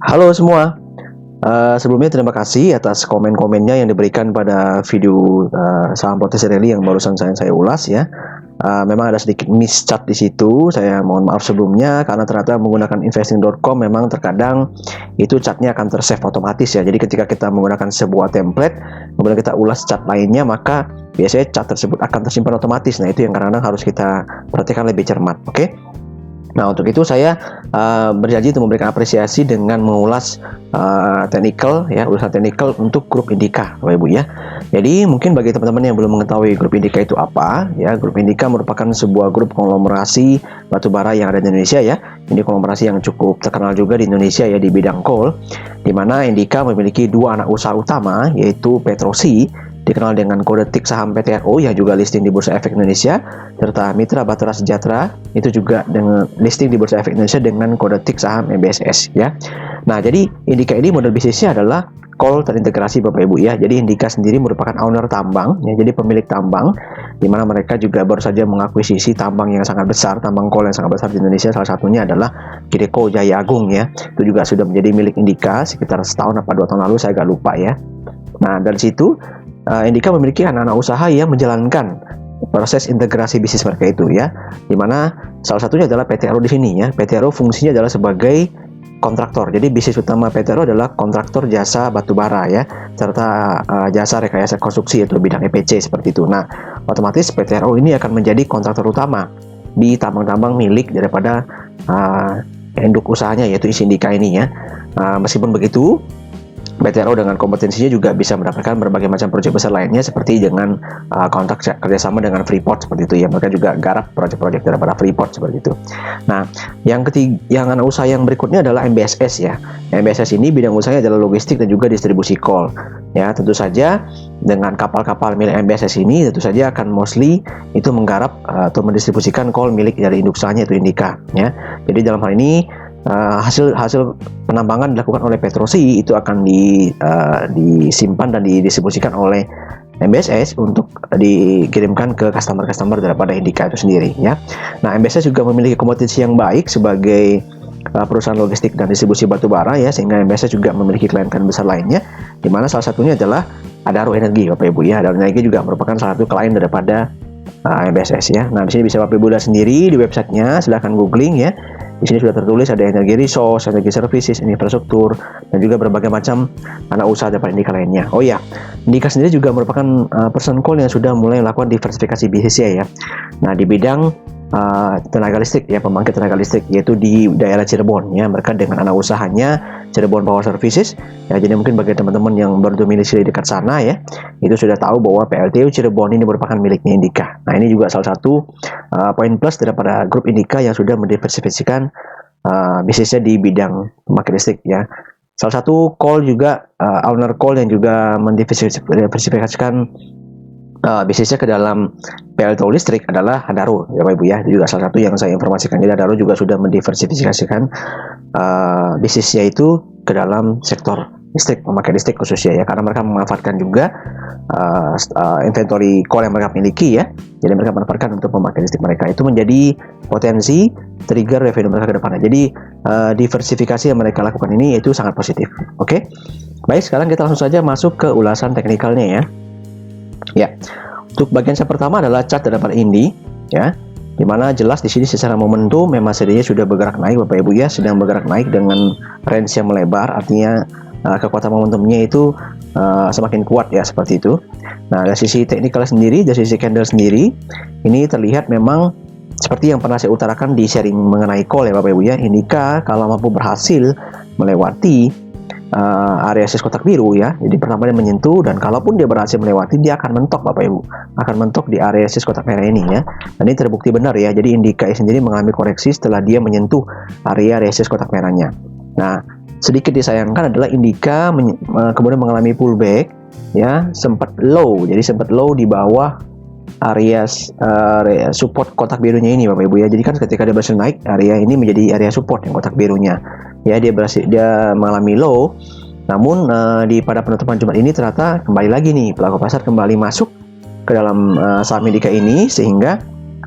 Halo semua, sebelumnya terima kasih atas komen-komennya yang diberikan pada video saham potensi rally yang barusan saya ulas ya. Memang ada sedikit miss-chat di situ, saya mohon maaf sebelumnya karena ternyata menggunakan investing.com memang terkadang itu chatnya akan tersave otomatis ya. Jadi ketika kita menggunakan sebuah template, kemudian kita ulas chat lainnya, maka biasanya chat tersebut akan tersimpan otomatis. Nah itu yang kadang-kadang harus kita perhatikan lebih cermat, oke? Nah, untuk itu saya berjanji untuk memberikan apresiasi dengan mengulas technical ya, ulasan technical untuk grup Indika, Bapak Ibu ya. Jadi mungkin bagi teman-teman yang belum mengetahui grup Indika itu apa, ya, grup Indika merupakan sebuah grup konglomerasi batubara yang ada di Indonesia ya. Ini konglomerasi yang cukup terkenal juga di Indonesia ya di bidang coal, di mana Indika memiliki dua anak usaha utama yaitu Petrosi, dikenal dengan kode tik saham PTRO yang juga listing di Bursa Efek Indonesia, serta Mitra Batara Sejahtera itu juga dengan listing di Bursa Efek Indonesia dengan kode tik saham MBSS ya. Nah, jadi Indika ini model bisnisnya adalah coal terintegrasi Bapak Ibu ya. Jadi Indika sendiri merupakan owner tambang ya, jadi pemilik tambang, di mana mereka juga baru saja mengakuisisi tambang yang sangat besar, tambang coal yang sangat besar di Indonesia. Salah satunya adalah Kideko Jaya Agung ya. Itu juga sudah menjadi milik Indika sekitar setahun atau 2 tahun lalu, saya agak lupa ya. Nah, dari situ Indika memiliki anak-anak usaha yang menjalankan proses integrasi bisnis mereka itu ya, dimana salah satunya adalah PTRO di sini ya. PTRO fungsinya adalah sebagai kontraktor. Jadi bisnis utama PTRO adalah kontraktor jasa batubara ya, serta jasa rekayasa konstruksi yaitu bidang EPC seperti itu. Nah, otomatis PTRO ini akan menjadi kontraktor utama di tambang-tambang milik daripada induk usahanya yaitu Indika ini ya. Meskipun begitu, PTRO dengan kompetensinya juga bisa mendapatkan berbagai macam proyek besar lainnya seperti dengan kontrak kerjasama dengan Freeport seperti itu ya. Mereka juga garap proyek-proyek daripada Freeport seperti itu. Nah, yang anak usaha yang berikutnya adalah MBSS ya. MBSS ini bidang usahanya adalah logistik dan juga distribusi coal. Ya, tentu saja dengan kapal-kapal milik MBSS ini tentu saja akan mostly itu menggarap atau mendistribusikan coal milik dari induk usahanya itu Indika ya. Jadi dalam hal ini hasil penambangan dilakukan oleh Petrosi itu akan disimpan dan didistribusikan oleh MBSS untuk dikirimkan ke customer daripada Indika itu sendiri ya. Nah, MBSS juga memiliki kompetensi yang baik sebagai perusahaan logistik dan distribusi batubara ya, sehingga MBSS juga memiliki klien-klien besar lainnya, di mana salah satunya adalah Adaro Energi Bapak Ibu ya. Adaro Energi juga merupakan salah satu klien daripada MBSS ya. Nah, di sini bisa Bapak Ibu lihat sendiri di websitenya, silahkan googling ya. Di sini sudah tertulis ada energi resource, energi services, infrastruktur, dan juga berbagai macam anak usaha daripada Indika lainnya. Oh ya, Indika sendiri juga merupakan person coal yang sudah mulai melakukan diversifikasi bisnisnya ya. Nah, di bidang tenaga listrik ya, pembangkit tenaga listrik yaitu di daerah Cirebon ya. Mereka dengan anak usahanya Cirebon Power Services ya. Jadi mungkin bagi teman-teman yang berdomisili dekat sana ya, itu sudah tahu bahwa PLTU Cirebon ini merupakan miliknya Indika. Nah, ini juga salah satu poin plus daripada grup Indika yang sudah mendiversifikasikan bisnisnya di bidang pembangkit listrik ya. Salah satu coal juga owner coal yang juga mendiversifikasikan bisnisnya ke dalam PLTU listrik adalah Adaro ya Bapak Ibu ya. Itu juga salah satu yang saya informasikan. Jadi Adaro juga sudah mendiversifikasikan bisnisnya itu ke dalam sektor listrik, memakai listrik khususnya ya, karena mereka memanfaatkan juga inventory coal yang mereka miliki ya. Jadi mereka manfaatkan untuk memakai listrik mereka. Itu menjadi potensi trigger revenue mereka ke depannya. Jadi diversifikasi yang mereka lakukan ini itu sangat positif. Oke. Baik, sekarang kita langsung saja masuk ke ulasan teknikalnya ya. Ya, untuk bagian yang pertama adalah chart daripada Indi ya, dimana jelas di sini secara momentum memang sedihnya sudah bergerak naik Bapak Ibu ya, sedang bergerak naik dengan range yang melebar, artinya kekuatan momentumnya itu semakin kuat ya seperti itu. Nah, dari sisi teknikal sendiri, dari sisi candle sendiri, ini terlihat memang seperti yang pernah saya utarakan di sharing mengenai call ya Bapak Ibu ya. Indika kalau mampu berhasil melewati area resist kotak biru ya, jadi pertama dia menyentuh, dan kalaupun dia berhasil melewati, dia akan mentok Bapak Ibu, akan mentok di area resist kotak merah ini ya. Dan ini terbukti benar ya. Jadi Indika sendiri mengalami koreksi setelah dia menyentuh area resist kotak merahnya. Nah, sedikit disayangkan adalah Indika kemudian mengalami pullback ya, sempat low, jadi sempat low di bawah area support kotak birunya ini Bapak Ibu ya. Jadi kan ketika dia berhasil naik, area ini menjadi area support yang kotak birunya ya. Dia mengalami low, namun pada penutupan Jumat ini ternyata kembali lagi nih pelaku pasar kembali masuk ke dalam saham Indika ini, sehingga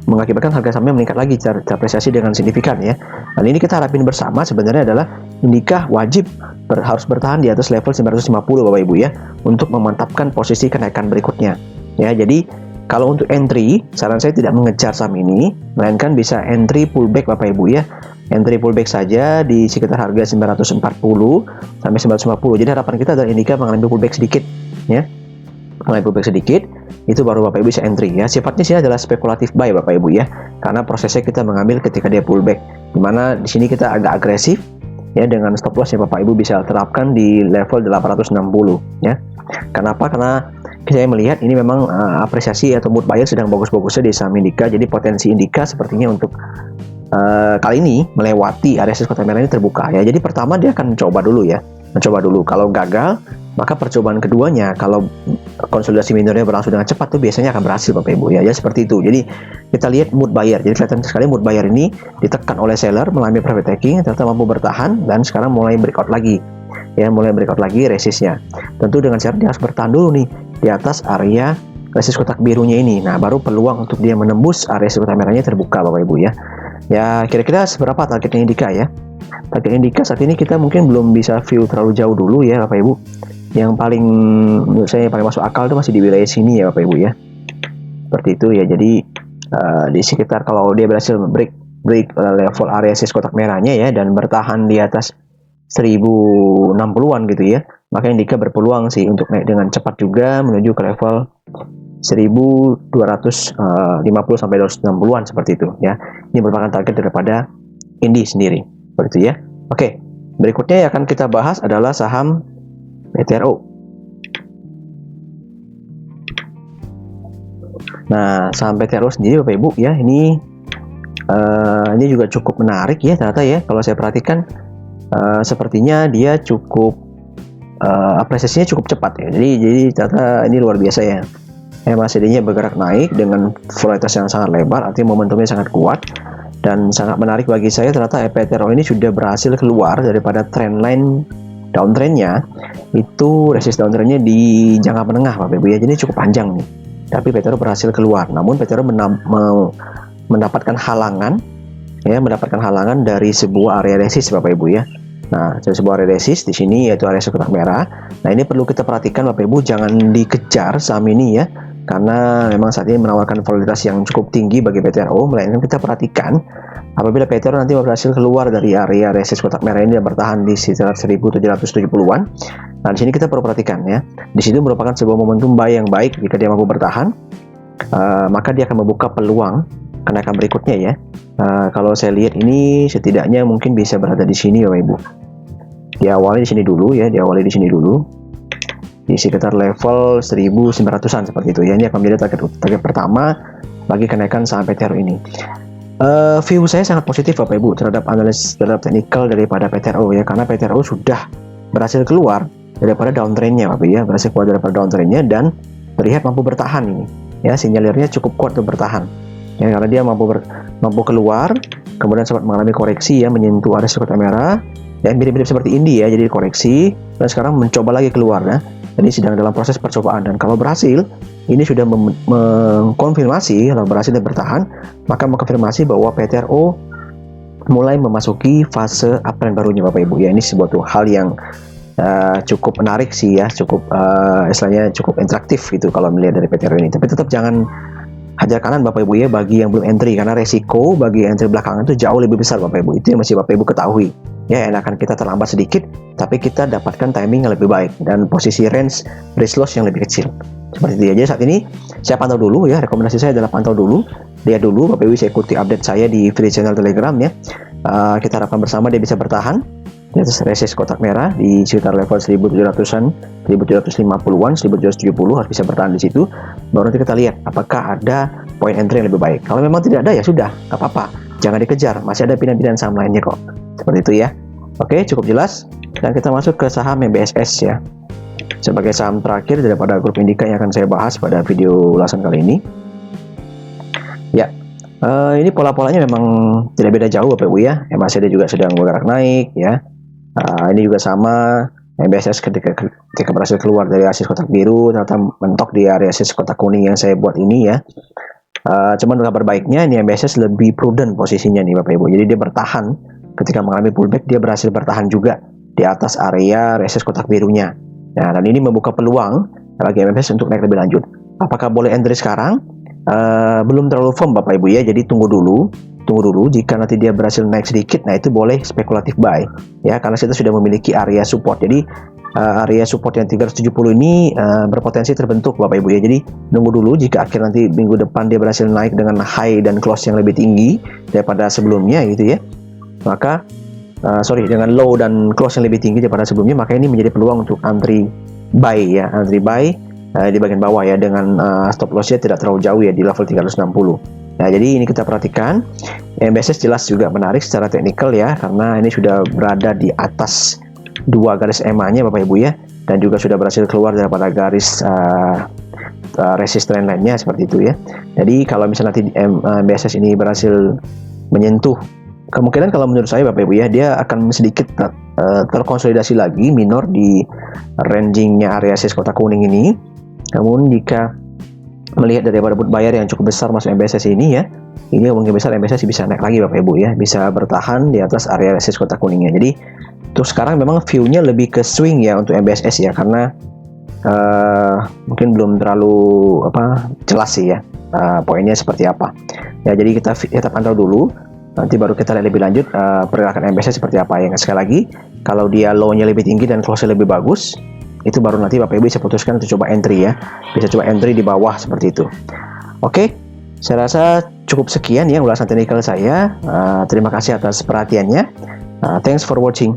mengakibatkan harga sahamnya meningkat lagi, terapresiasi dengan signifikan ya. Dan ini kita harapin bersama sebenarnya adalah Indika wajib harus bertahan di atas level 950 Bapak Ibu ya, untuk memantapkan posisi kenaikan berikutnya. Ya, jadi kalau untuk entry, saran saya tidak mengejar saham ini, melainkan bisa entry pullback Bapak Ibu ya. Entry pullback saja di sekitar harga 940 sampai 950. Jadi harapan kita adalah Indika mengalami pullback sedikit ya. Mengalami pullback sedikit, itu baru Bapak Ibu bisa entry ya. Sifatnya sih adalah spekulatif buy Bapak Ibu ya. Karena prosesnya kita mengambil ketika dia pullback. Dimana di sini kita agak agresif ya, dengan stop loss yang Bapak Ibu bisa terapkan di level 860 ya. Kenapa? Karena saya melihat ini memang apresiasi atau mood buyer sedang bagus-bagusnya di saham Indika. Jadi potensi Indika sepertinya untuk kali ini melewati area resist kotak merah ini terbuka ya. Jadi pertama dia akan mencoba dulu ya, mencoba dulu. Kalau gagal, maka percobaan keduanya kalau konsolidasi minornya berlangsung dengan cepat tuh biasanya akan berhasil Bapak Ibu ya. Ya seperti itu. Jadi kita lihat mood buyer. Jadi kelihatan sekali mood buyer ini ditekan oleh seller mengalami profit taking, ternyata mampu bertahan dan sekarang mulai breakout lagi. Ya, mulai breakout lagi resistnya. Tentu dengan syarat dia harus bertahan dulu nih di atas area resist kotak birunya ini. Nah, baru peluang untuk dia menembus area resist kotak merahnya terbuka Bapak Ibu ya. Ya, kira-kira seberapa targetnya Indika ya? Target Indika saat ini kita mungkin belum bisa view terlalu jauh dulu ya Bapak Ibu. Yang paling menurut saya paling masuk akal itu masih di wilayah sini ya Bapak Ibu ya. Seperti itu ya. Jadi di sekitar kalau dia berhasil break level area resist kotak merahnya ya dan bertahan di atas 1060-an gitu ya, maka Indika berpeluang sih untuk naik dengan cepat juga menuju ke level 1250 sampai 260-an seperti itu ya. Ini merupakan target daripada Indi sendiri seperti itu ya. Oke, berikutnya yang akan kita bahas adalah saham PTRO. Nah, saham PTRO sendiri Bapak Ibu ya, ini juga cukup menarik ya ternyata ya. Kalau saya perhatikan sepertinya dia cukup apresiasinya cukup cepat ya. Jadi ternyata ini luar biasa ya. MACD-nya bergerak naik dengan volatilitas yang sangat lebar, artinya momentumnya sangat kuat dan sangat menarik bagi saya. Ternyata PTRO ini sudah berhasil keluar daripada trendline downtrendnya. Itu resist downtrendnya di jangka menengah Bapak Ibu ya, jadi cukup panjang nih. Tapi PTRO berhasil keluar, namun PTRO mendapatkan halangan ya, mendapatkan halangan dari sebuah area resist Bapak Ibu ya. Nah, dari sebuah area resist di sini yaitu area kotak merah. Nah, ini perlu kita perhatikan Bapak Ibu, jangan dikejar saham ini ya. Karena memang saat ini menawarkan volatilitas yang cukup tinggi bagi PTRO, melainkan kita perhatikan apabila PTRO nanti berhasil keluar dari area resist kotak merah ini dan bertahan di sekitar 1770-an. Nah, di sini kita perlu perhatikan ya. Di situ merupakan sebuah momentum buy yang baik jika dia mampu bertahan, maka dia akan membuka peluang kenaikan berikutnya ya. Kalau saya lihat ini setidaknya mungkin bisa berada di sini Bapak Ibu. Diawali di sini dulu ya, diawali di sini dulu. Di sekitar level 1900-an seperti itu ya. Ini akan menjadi target pertama bagi kenaikan saham PTRO ini. View saya sangat positif Bapak Ibu terhadap analis terhadap teknikal daripada PTRO ya, karena PTRO sudah berhasil keluar daripada downtrendnya Bapak ya, berhasil keluar daripada downtrendnya dan terlihat mampu bertahan ini ya, sinyalirnya cukup kuat untuk bertahan ya, karena dia mampu keluar, kemudian sempat mengalami koreksi ya, menyentuh area kotak merah ya, mirip-mirip seperti Indi ya, jadi koreksi dan sekarang mencoba lagi keluar ya. Ini sedang dalam proses percobaan dan kalau berhasil, ini sudah mengkonfirmasi kalau berhasil dan bertahan, maka mengkonfirmasi bahwa PTRO mulai memasuki fase uptrend barunya Bapak Ibu ya. Ini sebuah hal yang cukup menarik sih ya, cukup istilahnya cukup interaktif gitu kalau melihat dari PTRO ini. Tapi tetap jangan hajar kanan Bapak Ibu ya bagi yang belum entry, karena resiko bagi entry belakangan itu jauh lebih besar Bapak Ibu. Itu yang mesti Bapak Ibu ketahui. Ya, enakan kita terlambat sedikit, tapi kita dapatkan timing yang lebih baik dan posisi risk loss yang lebih kecil. Seperti itu ya. Jadi saat ini saya pantau dulu ya. Rekomendasi saya adalah pantau dulu, lihat dulu Bapak Ibu, saya ikuti update saya di free channel Telegram ya. Kita harapkan bersama dia bisa bertahan di atas resist kotak merah di sekitar level 1700-an, 1750-an, 1770 harus bisa bertahan di situ. Baru nanti kita lihat apakah ada poin entry yang lebih baik. Kalau memang tidak ada ya sudah, nggak apa-apa, jangan dikejar, masih ada pilihan-pilihan saham lainnya kok. Seperti itu ya. Oke, cukup jelas. Dan kita masuk ke saham MBSS ya, sebagai saham terakhir daripada grup Indika yang akan saya bahas pada video ulasan kali ini. Ya, ini pola-polanya memang tidak beda jauh Bapak Ibu ya. MACD juga sedang bergerak naik ya. Ini juga sama, MBSS ketika berhasil keluar dari asis kotak biru, ternyata mentok di area asis kotak kuning yang saya buat ini ya. Cuman kabar baiknya ini MBSS lebih prudent posisinya nih Bapak Ibu. Jadi dia bertahan ketika mengalami pullback dia berhasil bertahan juga di atas area resistance kotak birunya. Nah, dan ini membuka peluang bagi MFS untuk naik lebih lanjut. Apakah boleh entry sekarang? Belum terlalu firm Bapak Ibu ya, jadi tunggu dulu. Jika nanti dia berhasil naik sedikit, nah itu boleh spekulatif buy ya, karena kita sudah memiliki area support. Jadi area support yang 370 ini berpotensi terbentuk Bapak Ibu ya. Jadi nunggu dulu, jika akhir nanti minggu depan dia berhasil naik dengan high dan close yang lebih tinggi daripada sebelumnya gitu ya, maka dengan low dan close yang lebih tinggi daripada sebelumnya, maka ini menjadi peluang untuk entry buy ya, di bagian bawah ya, dengan stop lossnya tidak terlalu jauh ya di level 360. Nah, jadi ini kita perhatikan, MBSS jelas juga menarik secara teknikal ya, karena ini sudah berada di atas dua garis EMA-nya Bapak Ibu ya, dan juga sudah berhasil keluar daripada garis resist trend line-nya seperti itu ya. Jadi kalau misalnya nanti MBSS ini berhasil menyentuh, kemungkinan kalau menurut saya Bapak Ibu ya, dia akan sedikit terkonsolidasi lagi minor di ranging-nya area resist kotak kuning ini. Namun jika melihat daripada put buyer yang cukup besar masuk MBSS ini ya, ini mungkin besar MBSS bisa naik lagi Bapak Ibu ya, bisa bertahan di atas area resist kotak kuningnya. Jadi untuk sekarang memang view-nya lebih ke swing ya untuk MBSS ya, karena mungkin belum terlalu jelas sih ya poinnya seperti apa ya. Jadi kita tetap pantau dulu, nanti baru kita lihat lebih lanjut pergerakan MBSS seperti apa ya. Sekali lagi, kalau dia low-nya lebih tinggi dan close-nya lebih bagus, itu baru nanti Bapak Ibu bisa putuskan untuk coba entry ya, bisa coba entry di bawah seperti itu. Oke, saya rasa cukup sekian ya ulasan teknikal saya. Terima kasih atas perhatiannya. Thanks for watching.